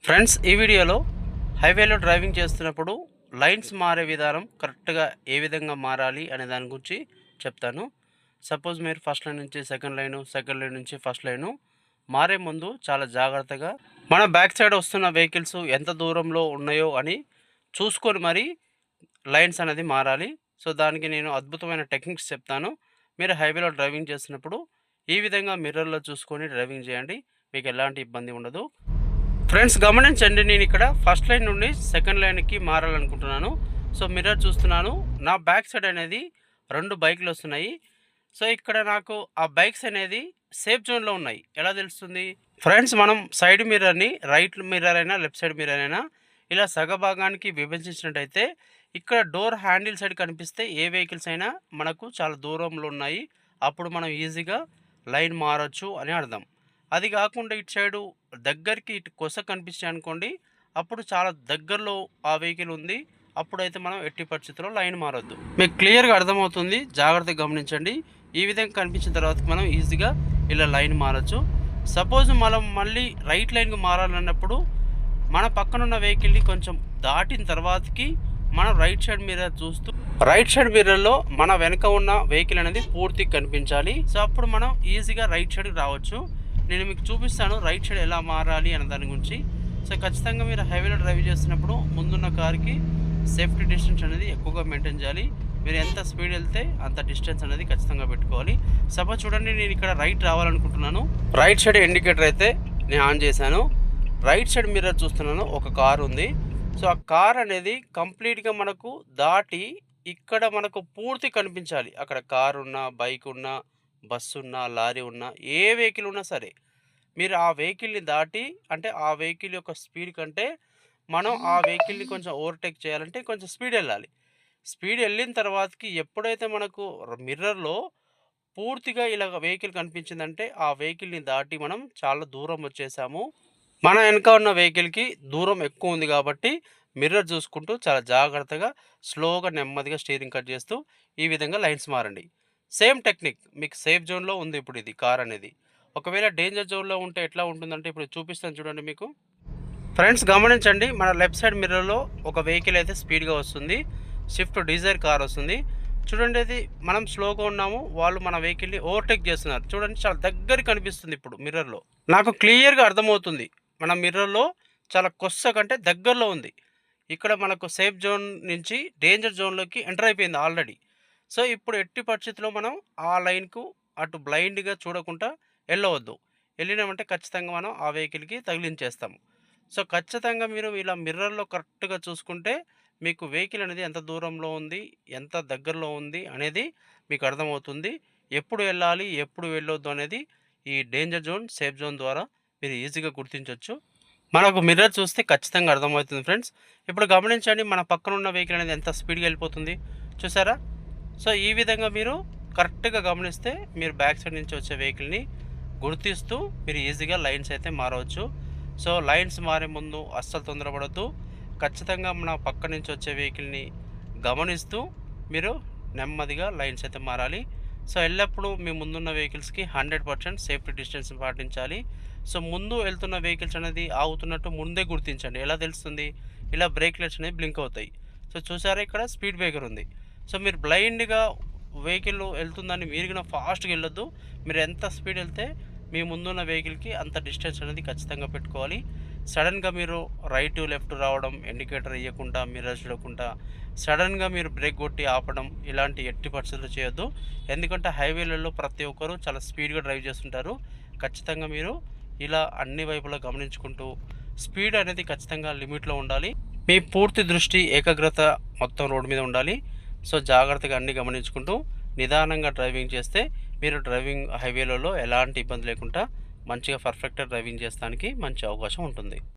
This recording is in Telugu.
ఫ్రెండ్స్, ఈ వీడియోలో హైవేలో డ్రైవింగ్ చేస్తున్నప్పుడు లైన్స్ మారే విధానం కరెక్ట్గా ఏ విధంగా మారాలి అనే దాని గురించి చెప్తాను. సపోజ్ మీరు ఫస్ట్ లైన్ నుంచి సెకండ్ లైను, సెకండ్ లైన్ నుంచి ఫస్ట్ లైను మారే ముందు చాలా జాగ్రత్తగా మన బ్యాక్ సైడ్ వస్తున్న వెహికల్స్ ఎంత దూరంలో ఉన్నాయో అని చూసుకొని మరి లైన్స్ అనేది మారాలి. సో దానికి నేను అద్భుతమైన టెక్నిక్స్ చెప్తాను. మీరు హైవేలో డ్రైవింగ్ చేస్తున్నప్పుడు ఈ విధంగా మిర్రర్లో చూసుకొని డ్రైవింగ్ చేయండి, మీకు ఎలాంటి ఇబ్బంది ఉండదు. ఫ్రెండ్స్, గమనించండి, నేను ఇక్కడ ఫస్ట్ లైన్ నుండి సెకండ్ లైన్కి మారాలనుకుంటున్నాను. సో మిర్రర్ చూస్తున్నాను, నా బ్యాక్ సైడ్ అనేది 2 బైకులు వస్తున్నాయి. సో ఇక్కడ నాకు ఆ బైక్స్ అనేది సేఫ్ జోన్లో ఉన్నాయి. ఎలా తెలుస్తుంది? ఫ్రెండ్స్, మనం సైడ్ మిర్రర్ని రైట్ మిర్రర్ అయినా లెఫ్ట్ సైడ్ మిర్రర్ అయినా ఇలా సగభాగానికి విభజించినట్టయితే ఇక్కడ డోర్ హ్యాండిల్ సైడ్ కనిపిస్తే ఏ వెహికల్స్ అయినా మనకు చాలా దూరంలో ఉన్నాయి, అప్పుడు మనం ఈజీగా లైన్ మారచ్చు అని అర్థం. అది కాకుండా ఇటు సైడు దగ్గరికి ఇటు కొస కనిపించాయి అనుకోండి, అప్పుడు చాలా దగ్గరలో ఆ వెహికల్ ఉంది, అప్పుడైతే మనం ఎట్టి పరిస్థితుల్లో లైన్ మారొద్దు. మీకు క్లియర్గా అర్థమవుతుంది, జాగ్రత్తగా గమనించండి. ఈ విధంగా కనిపించిన తర్వాత మనం ఈజీగా ఇలా లైన్ మారచ్చు. సపోజ్ మనం మళ్ళీ రైట్ లైన్కి మారాలన్నప్పుడు మన పక్కనున్న వెహికల్ని కొంచెం దాటిన తర్వాతకి మనం రైట్ సైడ్ మిర్రర్ చూస్తూ రైట్ సైడ్ మిర్రర్లో మన వెనక ఉన్న వెహికల్ అనేది పూర్తిగా కనిపించాలి. సో అప్పుడు మనం ఈజీగా రైట్ సైడ్కి రావచ్చు. నేను మీకు చూపిస్తాను రైట్ సైడ్ ఎలా మారాలి అనే దాని గురించి. సో ఖచ్చితంగా మీరు హైవేలో డ్రైవ్ చేస్తున్నప్పుడు ముందున్న కార్కి సేఫ్టీ డిస్టెన్స్ అనేది ఎక్కువగా మెయింటైన్ చేయాలి. మీరు ఎంత స్పీడ్ వెళ్తే అంత డిస్టెన్స్ అనేది ఖచ్చితంగా పెట్టుకోవాలి. సపోజ్ చూడండి, నేను ఇక్కడ రైట్ రావాలనుకుంటున్నాను. రైట్ సైడ్ ఇండికేటర్ అయితే నేను ఆన్ చేశాను. రైట్ సైడ్ మిర్రర్ చూస్తున్నాను, ఒక కార్ ఉంది. సో ఆ కార్ అనేది కంప్లీట్గా మనకు దాటి ఇక్కడ మనకు పూర్తి కనిపించాలి. అక్కడ కార్ ఉన్నా, బైక్ ఉన్నా, బస్సు ఉన్నా, లారీ ఉన్నా, ఏ వెహికల్ ఉన్నా సరే మీరు ఆ వెహికల్ని దాటి, అంటే ఆ వెహికల్ యొక్క స్పీడ్ కంటే మనం ఆ వెహికల్ని కొంచెం ఓవర్టేక్ చేయాలంటే కొంచెం స్పీడ్ వెళ్ళాలి. స్పీడ్ వెళ్ళిన తర్వాతకి ఎప్పుడైతే మనకు మిర్రర్లో పూర్తిగా ఇలా వెహికల్ కనిపించిందంటే ఆ వెహికల్ని దాటి మనం చాలా దూరం వచ్చేసాము. మన వెనక ఉన్న వెహికల్కి దూరం ఎక్కువ ఉంది కాబట్టి మిర్రర్ చూసుకుంటూ చాలా జాగ్రత్తగా స్లోగా నెమ్మదిగా స్టీరింగ్ కట్ చేస్తూ ఈ విధంగా లైన్స్ మారండి. సేమ్ టెక్నిక్ మీకు సేఫ్ జోన్లో ఉంది. ఇప్పుడు ఇది కార్ అనేది ఒకవేళ డేంజర్ జోన్లో ఉంటే ఎట్లా ఉంటుందంటే ఇప్పుడు చూపిస్తాను చూడండి మీకు. ఫ్రెండ్స్, గమనించండి, మన లెఫ్ట్ సైడ్ మిర్రర్లో ఒక వెహికల్ అయితే స్పీడ్గా వస్తుంది, స్విఫ్ట్ డిజైర్ కార్ వస్తుంది. చూడండి, అది మనం స్లోగా ఉన్నాము, వాళ్ళు మన వెహికల్ని ఓవర్టేక్ చేస్తున్నారు. చూడండి, చాలా దగ్గర కనిపిస్తుంది. ఇప్పుడు మిర్రర్లో నాకు క్లియర్గా అర్థమవుతుంది, మన మిర్రర్లో చాలా కొస్స కంటే దగ్గరలో ఉంది. ఇక్కడ మనకు సేఫ్ జోన్ నుంచి డేంజర్ జోన్లోకి ఎంటర్ అయిపోయింది ఆల్రెడీ. సో ఇప్పుడు ఎట్టి పరిస్థితుల్లో మనం ఆ లైన్కు అటు బ్లైండ్గా చూడకుండా వెళ్ళవద్దు. వెళ్ళినామంటే ఖచ్చితంగా మనం ఆ వెహికల్కి తగిలించేస్తాము. సో ఖచ్చితంగా మీరు ఇలా మిర్రర్లో కరెక్ట్గా చూసుకుంటే మీకు వెహికల్ అనేది ఎంత దూరంలో ఉంది, ఎంత దగ్గరలో ఉంది అనేది మీకు అర్థమవుతుంది. ఎప్పుడు వెళ్ళాలి, ఎప్పుడు వెళ్ళొద్దు అనేది ఈ డేంజర్ జోన్, సేఫ్ జోన్ ద్వారా మీరు ఈజీగా గుర్తించవచ్చు. మనకు మిర్రర్ చూస్తే ఖచ్చితంగా అర్థమవుతుంది. ఫ్రెండ్స్, ఇప్పుడు గమనించండి, మన పక్కన ఉన్న వెహికల్ అనేది ఎంత స్పీడ్గా వెళ్ళిపోతుంది, చూసారా? సో ఈ విధంగా మీరు కరెక్ట్గా గమనిస్తే మీరు బ్యాక్ సైడ్ నుంచి వచ్చే వెహికల్ని గుర్తిస్తూ మీరు ఈజీగా లైన్స్ అయితే మారవచ్చు. సో లైన్స్ మారే ముందు అస్సలు తొందరపడద్దు. ఖచ్చితంగా మన పక్క నుంచి వచ్చే వెహికల్ని గమనిస్తూ మీరు నెమ్మదిగా లైన్స్ అయితే మారాలి. సో ఎల్లప్పుడూ మీ ముందున్న వెహికల్స్కి 100% సేఫ్టీ డిస్టెన్స్ పాటించాలి. సో ముందు వెళ్తున్న వెహికల్స్ అనేది ఆగుతున్నట్టు ముందే గుర్తించండి. ఎలా తెలుస్తుంది? ఇలా బ్రేక్ లైట్స్ అనేవి బ్లింక్ అవుతాయి. సో చూసారా, ఇక్కడ స్పీడ్ బ్రేకర్ ఉంది. సో మీరు బ్లైండ్గా వెహికల్ వెళ్తుందని మీరు ఫాస్ట్గా వెళ్ళొద్దు. మీరు ఎంత స్పీడ్ వెళ్తే మీ ముందున్న వెహికల్కి అంత డిస్టెన్స్ అనేది ఖచ్చితంగా పెట్టుకోవాలి. సడన్గా మీరు రైట్ లెఫ్ట్ రావడం, ఇండికేటర్ వేయకుండా, మిర్రర్ చూడకుండా సడన్గా మీరు బ్రేక్ కొట్టి ఆపడం ఇలాంటి ఎట్టి పరిస్థితులు చేయొద్దు. ఎందుకంటే హైవేలలో ప్రతి ఒక్కరూ చాలా స్పీడ్గా డ్రైవ్ చేస్తుంటారు. ఖచ్చితంగా మీరు ఇలా అన్ని వైపులా గమనించుకుంటూ స్పీడ్ అనేది ఖచ్చితంగా లిమిట్లో ఉండాలి. మీ పూర్తి దృష్టి, ఏకాగ్రత మొత్తం రోడ్డు మీద ఉండాలి. సో జాగ్రత్తగా అన్నీ గమనించుకుంటూ నిదానంగా డ్రైవింగ్ చేస్తే మీరు డ్రైవింగ్ హైవేలలో ఎలాంటి ఇబ్బంది లేకుండా మంచిగా పర్ఫెక్ట్గా డ్రైవింగ్ చేస్తానికి మంచి అవకాశం ఉంటుంది.